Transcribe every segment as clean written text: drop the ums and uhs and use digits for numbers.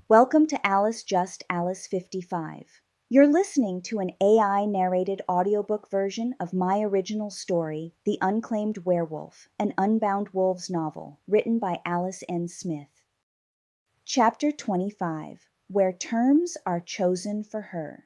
Welcome to Alice Just Alice 55. You're listening to an AI-narrated audiobook version of my original story, The Unclaimed Werewolf, an Unbound Wolves novel, written by Alice N. Smith. Chapter 25, Where Terms Are Chosen for Her.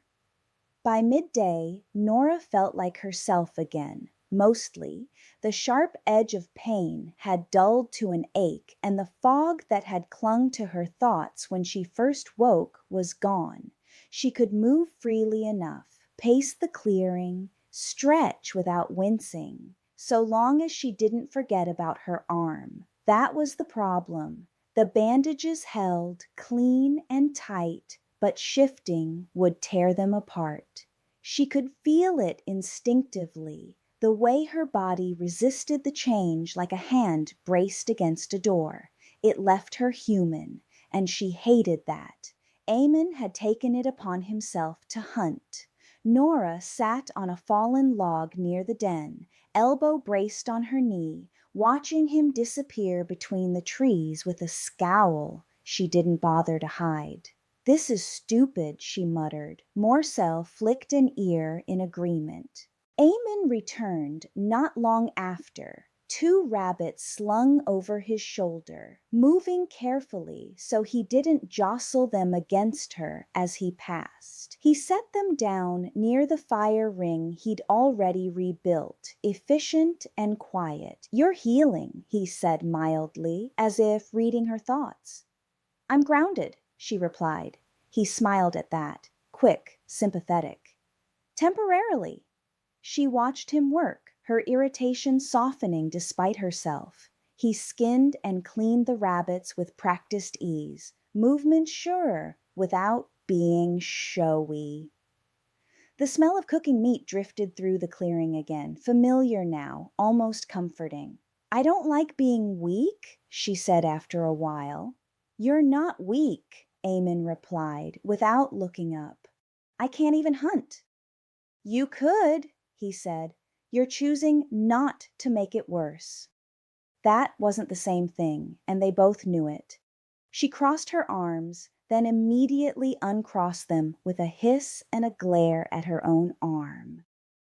By midday, Nora felt like herself again. Mostly, the sharp edge of pain had dulled to an ache, and the fog that had clung to her thoughts when she first woke was gone. She could move freely enough, pace the clearing, stretch without wincing, so long as she didn't forget about her arm. That was the problem. The bandages held clean and tight, but shifting would tear them apart. She could feel it instinctively, the way her body resisted the change like a hand braced against a door. It left her human, and she hated that. Eamon had taken it upon himself to hunt. Nora sat on a fallen log near the den, elbow braced on her knee, watching him disappear between the trees with a scowl she didn't bother to hide. "This is stupid," she muttered. Morcel flicked an ear in agreement. Eamon returned not long after, 2 rabbits slung over his shoulder, moving carefully so he didn't jostle them against her as he passed. He set them down near the fire ring he'd already rebuilt, efficient and quiet. "You're healing," he said mildly, as if reading her thoughts. "I'm grounded," she replied. He smiled at that, quick, sympathetic. "Temporarily." She watched him work, her irritation softening despite herself. He skinned and cleaned the rabbits with practiced ease, movement sure, without being showy. The smell of cooking meat drifted through the clearing again, familiar now, almost comforting. "I don't like being weak," she said after a while. "You're not weak," Eamon replied, without looking up. "I can't even hunt." "You could," he said. "You're choosing not to make it worse." That wasn't the same thing, and they both knew it. She crossed her arms, then immediately uncrossed them with a hiss and a glare at her own arm.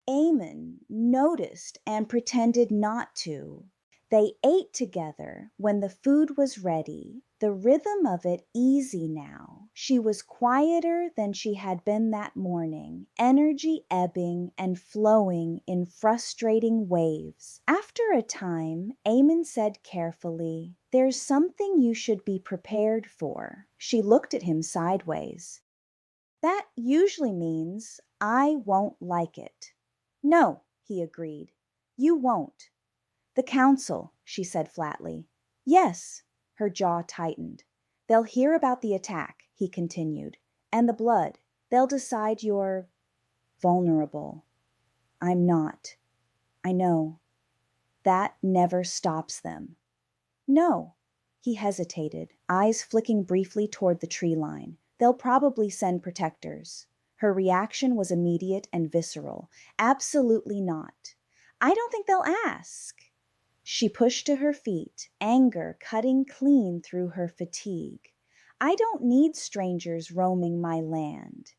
Eamon noticed and pretended not to. They ate together when the food was ready, the rhythm of it easy now. She was quieter than she had been that morning, energy ebbing and flowing in frustrating waves. After a time, Eamon said carefully, "There's something you should be prepared for." She looked at him sideways. "That usually means I won't like it." "No," he agreed. "You won't." "The council," she said flatly. "Yes." Her jaw tightened. "They'll hear about the attack," he continued, "and the blood. They'll decide you're vulnerable." "I'm not." "I know. That never stops them." "No." He hesitated, eyes flicking briefly toward the tree line. "They'll probably send protectors." Her reaction was immediate and visceral. "Absolutely not." "I don't think they'll ask." She pushed to her feet, anger cutting clean through her fatigue. "I don't need strangers roaming my land."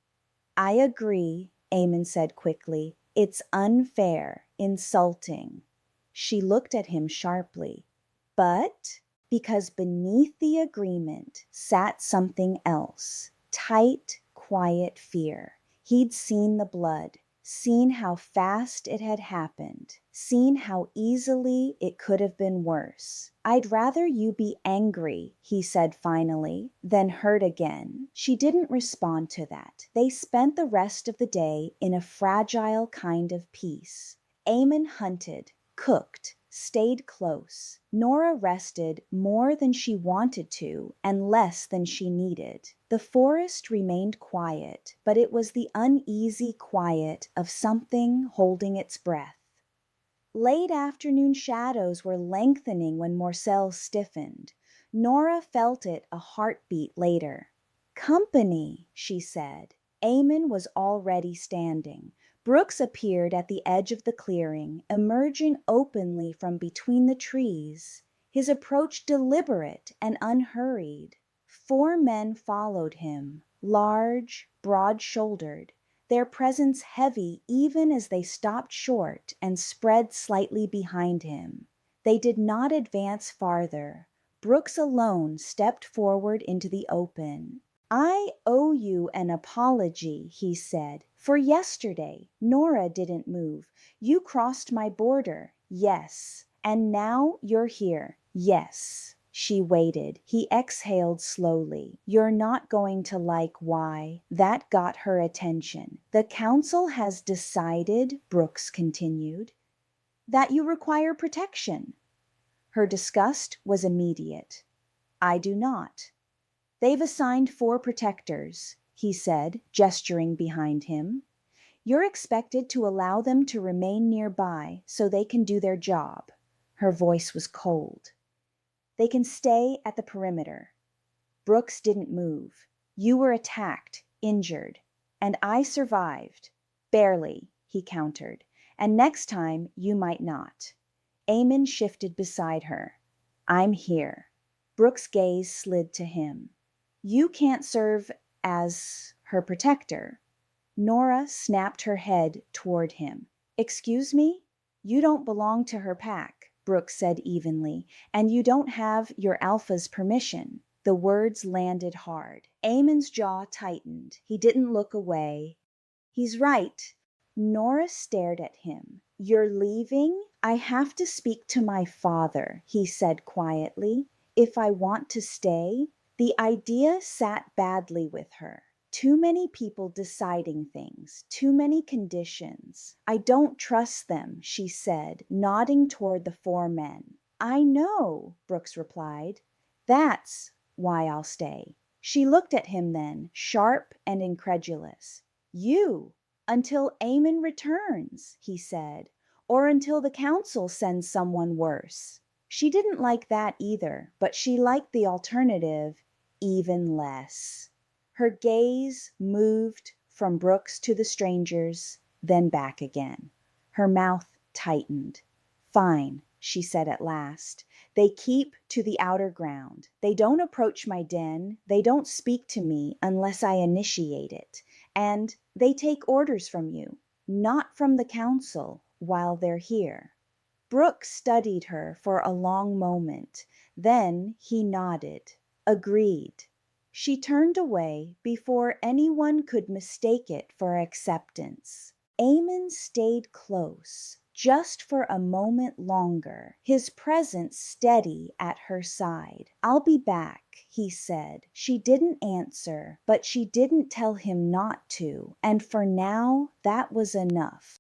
"I agree," Eamon said quickly. "It's unfair, insulting." She looked at him sharply. "But," because beneath the agreement sat something else. Tight, quiet fear. He'd seen the blood. Seen how fast it had happened, seen how easily it could have been worse. "I'd rather you be angry," he said finally, "than hurt again." She didn't respond to that. They spent the rest of the day in a fragile kind of peace. Eamon hunted, cooked, stayed close. Nora rested more than she wanted to and less than she needed. The forest remained quiet, but it was the uneasy quiet of something holding its breath. Late afternoon shadows were lengthening when Morcel stiffened. Nora felt it a heartbeat later. "Company," she said. Eamon was already standing. Brooks appeared at the edge of the clearing, emerging openly from between the trees, his approach deliberate and unhurried. 4 men followed him, large, broad-shouldered, their presence heavy even as they stopped short and spread slightly behind him. They did not advance farther. Brooks alone stepped forward into the open. "I owe you an apology," he said. "For yesterday, Nora didn't move. You crossed my border, yes. And now you're here, yes." She waited. He exhaled slowly. "You're not going to like why." That got her attention. "The council has decided," Brooks continued, "that you require protection." Her disgust was immediate. "I do not." "They've assigned 4 protectors," he said, gesturing behind him. "You're expected to allow them to remain nearby so they can do their job." Her voice was cold. "They can stay at the perimeter." Brooks didn't move. "You were attacked, injured, and I survived." "Barely," he countered. "And next time you might not." Eamon shifted beside her. "I'm here." Brooks' gaze slid to him. "You can't serve as her protector." Nora snapped her head toward him. "Excuse me? You don't belong to her pack," Brooks said evenly, "and you don't have your alpha's permission." The words landed hard. Eamon's jaw tightened. He didn't look away. "He's right." Nora stared at him. "You're leaving?" "I have to speak to my father," he said quietly. "If I want to stay." The idea sat badly with her. Too many people deciding things, too many conditions. "I don't trust them," she said, nodding toward the 4 men. "I know," Brooks replied. "That's why I'll stay." She looked at him then, sharp and incredulous. "You? Until Eamon returns," he said, "or until the council sends someone worse." She didn't like that either, but she liked the alternative even less. Her gaze moved from Brooks to the strangers, then back again. Her mouth tightened. "Fine," she said at last. "They keep to the outer ground. They don't approach my den. They don't speak to me unless I initiate it. And they take orders from you, not from the council, while they're here." Brooks studied her for a long moment. Then he nodded. Agreed. She turned away before anyone could mistake it for acceptance. Eamon stayed close, just for a moment longer, his presence steady at her side. "I'll be back," he said. She didn't answer, but she didn't tell him not to, and for now that was enough.